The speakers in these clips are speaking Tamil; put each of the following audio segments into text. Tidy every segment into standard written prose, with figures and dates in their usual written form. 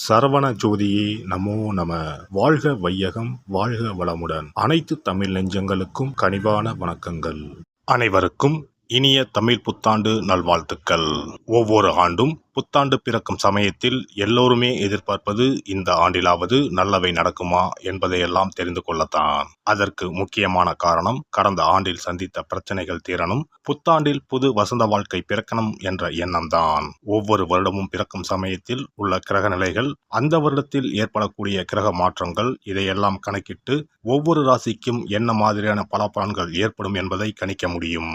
சரவண ஜோதியே நமோ நம. வாழ்க வையகம், வாழ்க வளமுடன். அனைத்து தமிழ் நெஞ்சங்களுக்கும் கனிவான வணக்கங்கள். அனைவருக்கும் இனிய தமிழ் புத்தாண்டு நல்வாழ்த்துக்கள். ஒவ்வொரு ஆண்டும் புத்தாண்டு பிறக்கும் சமயத்தில் எல்லோருமே எதிர்பார்ப்பது இந்த ஆண்டிலாவது நல்லவை நடக்குமா என்பதையெல்லாம் தெரிந்து கொள்ளத்தான். அதற்கு முக்கியமான காரணம் கடந்த ஆண்டில் சந்தித்த பிரச்சனைகள் தீரணும், புத்தாண்டில் புது வசந்த வாழ்க்கை பிறக்கணும் என்ற எண்ணம்தான். ஒவ்வொரு வருடமும் பிறக்கும் சமயத்தில் உள்ள கிரக நிலைகள், அந்த வருடத்தில் ஏற்படக்கூடிய கிரக மாற்றங்கள், இதையெல்லாம் கணக்கிட்டு ஒவ்வொரு ராசிக்கும் என்ன மாதிரியான பலாபலன்கள் ஏற்படும் என்பதை கணிக்க முடியும்.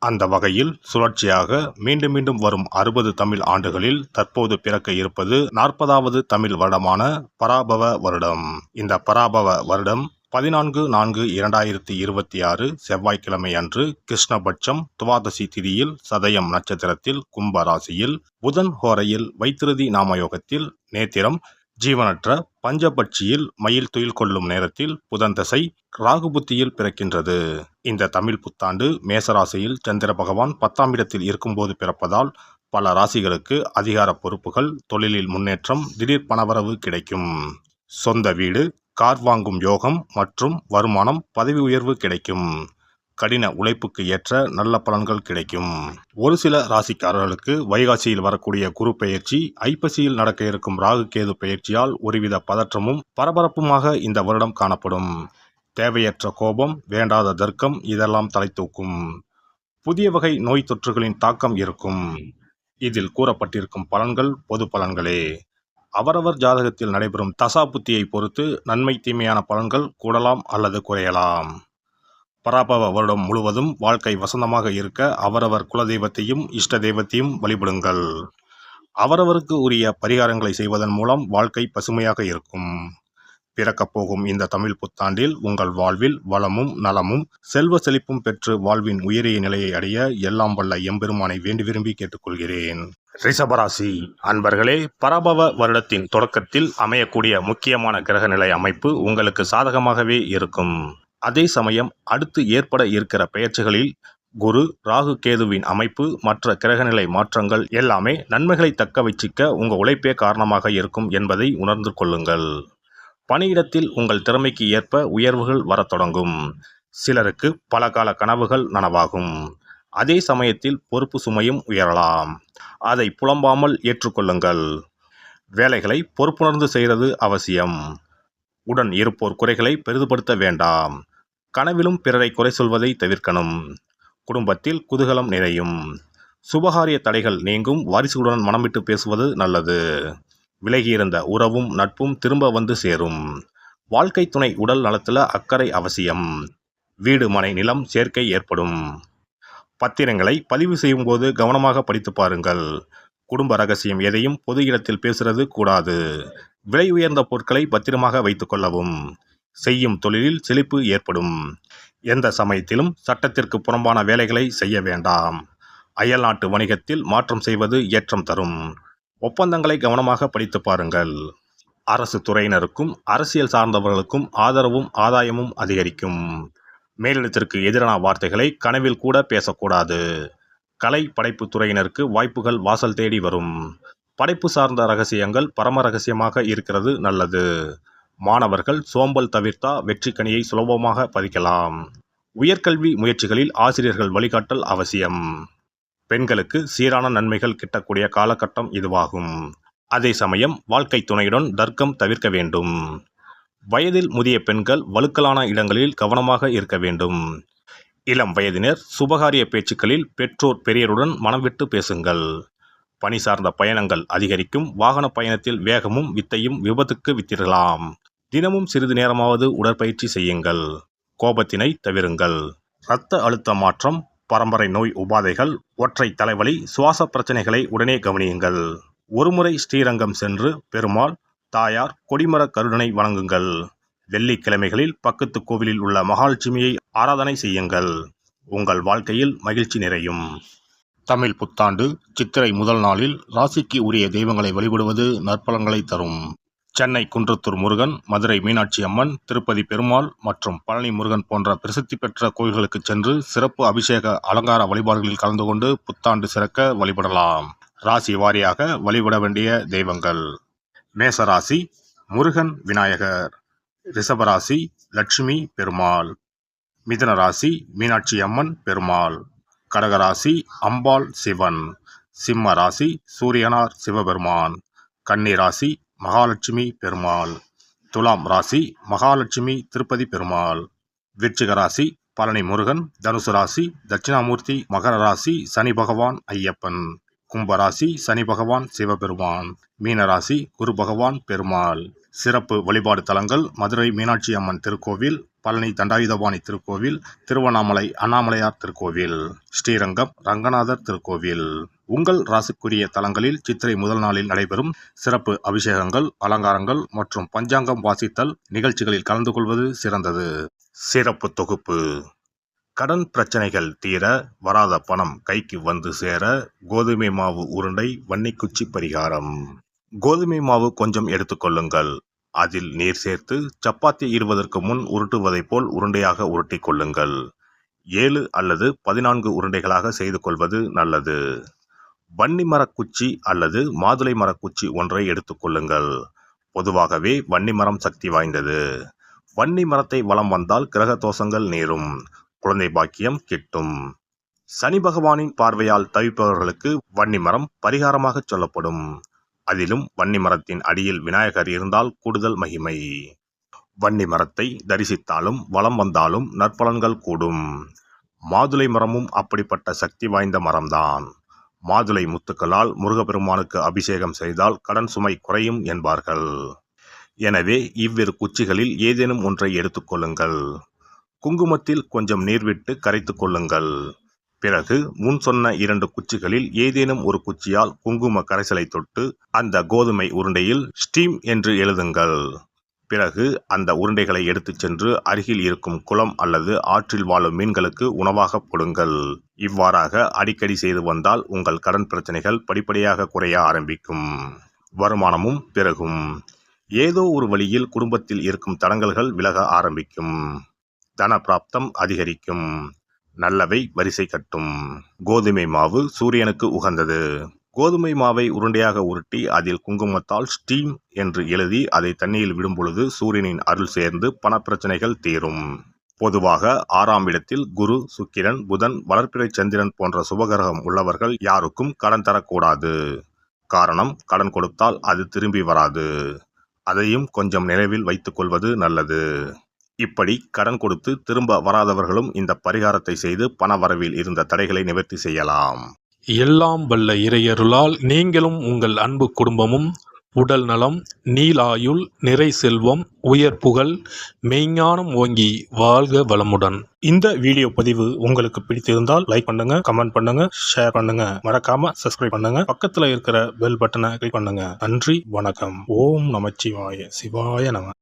அந்த வகையில் சுழற்சியாக மீண்டும் மீண்டும் வரும் 60 தமிழ் ஆண்டுகளில் தற்போது பிறக்க இருப்பது 40வது தமிழ் வருடமான பராபவ வருடம். இந்த பராபவ வருடம் 14/4/2026 செவ்வாய்க்கிழமை அன்று கிருஷ்ணபட்சம் துவாதசி திதியில் சதயம் நட்சத்திரத்தில் கும்ப ராசியில், புதன் ஹோரையில் வைத்திருதி நாமயோகத்தில், நேத்திரம் ஜீவனற்ற பஞ்சபட்சியில் மயில் துயில் கொள்ளும் நேரத்தில் புதன் தசை ராகு புத்தியில் பிறக்கின்றது. இந்த தமிழ் புத்தாண்டு மேசராசியில் சந்திர பகவான் 10ஆம் இடத்தில் இருக்கும்போது பிறப்பதால் பல ராசிகளுக்கு அதிகார பொறுப்புகள், தொழிலில் முன்னேற்றம், திடீர் பணவரவு கிடைக்கும். சொந்த வீடு, கார் வாங்கும் யோகம் மற்றும் வருமானம், பதவி உயர்வு கிடைக்கும். கடின உழைப்புக்கு ஏற்ற நல்ல பலன்கள் கிடைக்கும். ஒரு சில ராசிக்காரர்களுக்கு வைகாசியில் வரக்கூடிய குரு பெயர்ச்சி, ஐப்பசியில் நடக்க இருக்கும் ராகு கேது பெயர்ச்சியால் ஒருவித பதற்றமும் பரபரப்புமாக இந்த வருடம் காணப்படும். தேவையற்ற கோபம், வேண்டாத தர்க்கம் இதெல்லாம் தலை தூக்கும். புதிய வகை நோய் தொற்றுகளின் தாக்கம் இருக்கும். இதில் கூறப்பட்டிருக்கும் பலன்கள் பொது பலன்களே. அவரவர் ஜாதகத்தில் நடைபெறும் தசா புத்தியை பொறுத்து நன்மை தீமையான பலன்கள் கூடலாம் அல்லது குறையலாம். பராபவ வருடம் முழுவதும் வாழ்க்கை வசந்தமாக இருக்க அவரவர் குலதெய்வத்தையும் இஷ்ட தெய்வத்தையும் வழிபடுங்கள். அவரவருக்கு உரிய பரிகாரங்களை செய்வதன் மூலம் வாழ்க்கை பசுமையாக இருக்கும். பிறக்கப் போகும் இந்த தமிழ் புத்தாண்டில் உங்கள் வாழ்வில் வளமும் நலமும் செல்வ செழிப்பும் பெற்று வாழ்வின் உயரிய நிலையை அடைய எல்லாம் வல்ல எம்பெருமானை வேண்டி விரும்பி கேட்டுக்கொள்கிறேன். ரிஷபராசி அன்பர்களே, பராபவ வருடத்தின் தொடக்கத்தில் அமையக்கூடிய முக்கியமான கிரகநிலை அமைப்பு உங்களுக்கு சாதகமாகவே இருக்கும். அதே சமயம் அடுத்து ஏற்பட இருக்கிற பெயர்ச்சிகளில் குரு ராகு கேதுவின் அமைப்பு, மற்ற கிரகநிலை மாற்றங்கள் எல்லாமே நன்மைகளை தக்க வச்சிக்க உங்கள் உழைப்பே காரணமாக இருக்கும் என்பதை உணர்ந்து கொள்ளுங்கள். பணியிடத்தில் உங்கள் திறமைக்கு ஏற்ப உயர்வுகள் வரத் தொடங்கும். சிலருக்கு பல கால கனவுகள் நனவாகும். அதே சமயத்தில் பொறுப்பு சுமையும் உயரலாம். அதை புலம்பாமல் ஏற்றுக்கொள்ளுங்கள். வேலைகளை பொறுப்புணர்ந்து செய்கிறது அவசியம். உடன் இருப்போர் குறைகளை பெரிதுபடுத்த வேண்டாம். கனவிலும் பிறரை குறை சொல்வதை தவிர்க்கணும். குடும்பத்தில் குதூகலம் நிறையும். சுபகாரிய தடைகள் நீங்கும். வாரிசுகளுடன் மனம் விட்டு பேசுவது நல்லது. விலகியிருந்த உறவும் நட்பும் திரும்ப வந்து சேரும். வாழ்க்கை துணை உடல் நலத்தில் அக்கறை அவசியம். வீடு மனை நிலம் சேர்க்கை ஏற்படும். பத்திரங்களை பதிவு செய்யும் போது கவனமாக படித்து பாருங்கள். குடும்ப ரகசியம் எதையும் பொது இடத்தில் பேசுறது கூடாது. விலை உயர்ந்த பொருட்களை பத்திரமாக வைத்துக் கொள்ளவும். செய்யும் தொழிலில் செழிப்பு ஏற்படும். எந்த சமயத்திலும் சட்டத்திற்கு புறம்பான வேலைகளை செய்ய வேண்டாம். அயல்நாட்டு வணிகத்தில் மாற்றம் செய்வது ஏற்றம் தரும். ஒப்பந்தங்களை கவனமாக படித்து பாருங்கள். அரசு துறையினருக்கும் அரசியல் சார்ந்தவர்களுக்கும் ஆதரவும் ஆதாயமும் அதிகரிக்கும். மேலிடத்திற்கு எதிரான வார்த்தைகளை கனவில் கூட பேசக்கூடாது. கலை படைப்பு துறையினருக்கு வாய்ப்புகள் வாசல் தேடி வரும். படைப்பு சார்ந்த ரகசியங்கள் பரம ரகசியமாக இருக்கிறது நல்லது. மாணவர்கள் சோம்பல் தவிர்த்தா வெற்றி கனியை சுலபமாக பதிக்கலாம். உயர்கல்வி முயற்சிகளில் ஆசிரியர்கள் வழிகாட்டல் அவசியம். பெண்களுக்கு சீரான நன்மைகள் கிட்டக்கூடிய காலகட்டம் இதுவாகும். அதே சமயம் வாழ்க்கை துணையுடன் தர்க்கம் தவிர்க்க வேண்டும். வயதில் முதிய பெண்கள் வழுக்கலான இடங்களில் கவனமாக இருக்க வேண்டும். இளம் வயதினர் சுபகாரிய பேச்சுக்களில் பெற்றோர் பெரியருடன் மனம் விட்டு பேசுங்கள். பணி சார்ந்த பயணங்கள் அதிகரிக்கும். வாகன பயணத்தில் வேகமும் வித்தையும் விபத்துக்கு வித்திடலாம். தினமும் சிறிது நேரமாவது உடற்பயிற்சி செய்யுங்கள். கோபத்தினை தவிருங்கள். இரத்த அழுத்த மாற்றம், பரம்பரை நோய் உபாதைகள், ஒற்றை தலைவலி, சுவாச பிரச்சனைகளை உடனே கவனியுங்கள். ஒருமுறை ஸ்ரீரங்கம் சென்று பெருமாள், தாயார், கொடிமர கருடனை வணங்குங்கள். வெள்ளிக்கிழமைகளில் பக்கத்து கோவிலில் உள்ள மகாலட்சுமியை ஆராதனை செய்யுங்கள். உங்கள் வாழ்க்கையில் மகிழ்ச்சி நிறையும். தமிழ் புத்தாண்டு சித்திரை முதல் நாளில் ராசிக்கு உரிய தெய்வங்களை வழிபடுவது நற்பலன்களை தரும். சென்னை குன்றத்தூர் முருகன், மதுரை மீனாட்சி அம்மன், திருப்பதி பெருமாள் மற்றும் பழனி முருகன் போன்ற பிரசித்தி பெற்ற கோயில்களுக்கு சென்று சிறப்பு அபிஷேக அலங்கார வழிபாடுகளில் கலந்து கொண்டு புத்தாண்டு சிறக்க வழிபடலாம். ராசி வாரியாக வழிபட வேண்டிய தெய்வங்கள். மேசராசி முருகன் விநாயகர். ரிஷபராசி லட்சுமி பெருமாள். மிதுன ராசி மீனாட்சி அம்மன் பெருமாள். கடகராசி அம்பாள் சிவன். சிம்ம ராசி சூரியனார் சிவபெருமான். கன்னி ராசி மகாலட்சுமி பெருமாள். துலாம் ராசி மகாலட்சுமி திருப்பதி பெருமாள். விருச்சிக ராசி பழனி முருகன். தனுசு ராசி தட்சிணாமூர்த்தி. மகர ராசி சனி பகவான் ஐயப்பன். கும்பராசி சனி பகவான் சிவபெருமான். மீனராசி குரு பகவான் பெருமாள். சிறப்பு வழிபாடு தலங்கள் மதுரை மீனாட்சி அம்மன் திருக்கோவில், பழனி தண்டாயுதபாணி திருக்கோவில், திருவண்ணாமலை அண்ணாமலையார் திருக்கோவில், ஸ்ரீரங்கம் ரங்கநாதர் திருக்கோவில். உங்கள் ராசிக்குரிய தலங்களில் சித்திரை முதல் நாளில் நடைபெறும் சிறப்பு அபிஷேகங்கள், அலங்காரங்கள் மற்றும் பஞ்சாங்கம் வாசித்தல் நிகழ்ச்சிகளில் கலந்து கொள்வது சிறந்தது. சிறப்பு தொகுப்பு. கடன் பிரச்சனைகள் தீர, வராத பணம் கைக்கு வந்து சேர கோதுமை மாவு உருண்டை வன்னிக்குச்சி பரிகாரம். கோதுமை மாவு கொஞ்சம் எடுத்துக்கொள்ளுங்கள். அதில் நீர் சேர்த்து சப்பாத்தி இடுவதற்கு முன் உருட்டுவதை போல் உருண்டையாக உருட்டி கொள்ளுங்கள். 7 அல்லது 14 உருண்டைகளாக செய்து கொள்வது நல்லது. வன்னி மரக்குச்சி அல்லது மாதுளை மரக்குச்சி ஒன்றை எடுத்துக்கொள்ளுங்கள். பொதுவாகவே வன்னி மரம் சக்தி வாய்ந்தது. வன்னி மரத்தை வலம் வந்தால் கிரக தோஷங்கள் நீரும், குழந்தை பாக்கியம் கிட்டும். சனி பகவானின் பார்வையால் தவிப்பவர்களுக்கு வன்னி மரம் பரிகாரமாக சொல்லப்படும். அதிலும் வன்னி மரத்தின் அடியில் விநாயகர் இருந்தால் கூடுதல் மகிமை. வன்னி மரத்தை தரிசித்தாலும் வலம் வந்தாலும் நற்பலன்கள் கூடும். மாதுளை மரமும் அப்படிப்பட்ட சக்தி வாய்ந்த மரம்தான். மாதுளை முத்துக்களால் முருகப்பெருமானுக்கு அபிஷேகம் செய்தால் கடன் சுமை குறையும் என்பார்கள். எனவே இவ்விரு குச்சிகளில் ஏதேனும் ஒன்றை எடுத்துக்கொள்ளுங்கள். குங்குமத்தில் கொஞ்சம் நீர் விட்டு கரைத்து கொள்ளுங்கள். பிறகு முன் சொன்ன 2 குச்சிகளில் ஏதேனும் ஒரு குச்சியால் குங்கும கரைசலை தொட்டு அந்த கோதுமை உருண்டையில் ஸ்டீம் என்று எழுதுங்கள். பிறகு அந்த உருண்டைகளை எடுத்துச் சென்று அருகில் இருக்கும் குளம் அல்லது ஆற்றில் வாழும் மீன்களுக்கு உணவாக கொடுங்கள். இவ்வாறாக அடிக்கடி செய்து வந்தால் உங்கள் கடன் பிரச்சனைகள் படிப்படியாக குறைய ஆரம்பிக்கும். வருமானமும் பெருகும். ஏதோ ஒரு வழியில் குடும்பத்தில் இருக்கும் தடங்கல்கள் விலக ஆரம்பிக்கும். தன பிராப்தம் அதிகரிக்கும். நல்லவை வரிசை கட்டும். கோதுமை மாவு சூரியனுக்கு உகந்தது. கோதுமை மாவை உருண்டையாக உருட்டி அதில் குங்குமத்தால் ஸ்டீம் என்று எழுதி அதை தண்ணீரில் விடும் பொழுது சூரியனின் அருள் சேர்ந்து பணப்பிரச்சனைகள் தீரும். பொதுவாக 6ஆம் இடத்தில் குரு, சுக்கிரன், புதன், வளர்பிறை சந்திரன் போன்ற சுபகிரகம் உள்ளவர்கள் யாருக்கும் கடன் தரக்கூடாது. காரணம், கடன் கொடுத்தால் அது திரும்பி வராது. அதையும் கொஞ்சம் நினைவில் வைத்துக் கொள்வது நல்லது. இப்படி கடன் கொடுத்து திரும்ப வராதவர்களும் இந்த பரிகாரத்தை செய்து பண வரவில் இருந்த தடைகளை நிவர்த்தி செய்யலாம். எல்லாம் வல்ல இறையருளால் நீங்களும் உங்கள் அன்பு குடும்பமும் உடல் நலம், நீலாயுள், நிறை செல்வம், உயர் புகழ், மெய்ஞானம் ஓங்கி வாழ்க வளமுடன். இந்த வீடியோ பதிவு உங்களுக்கு பிடித்திருந்தால் லைக் பண்ணுங்க, கமெண்ட் பண்ணுங்க, ஷேர் பண்ணுங்க. மறக்காம சப்ஸ்கிரைப் பண்ணுங்க. பக்கத்துல இருக்கிற பெல் பட்டனை கிளிக் பண்ணுங்க. நன்றி, வணக்கம். ஓம் நமச்சிவாய. சிவாய நம.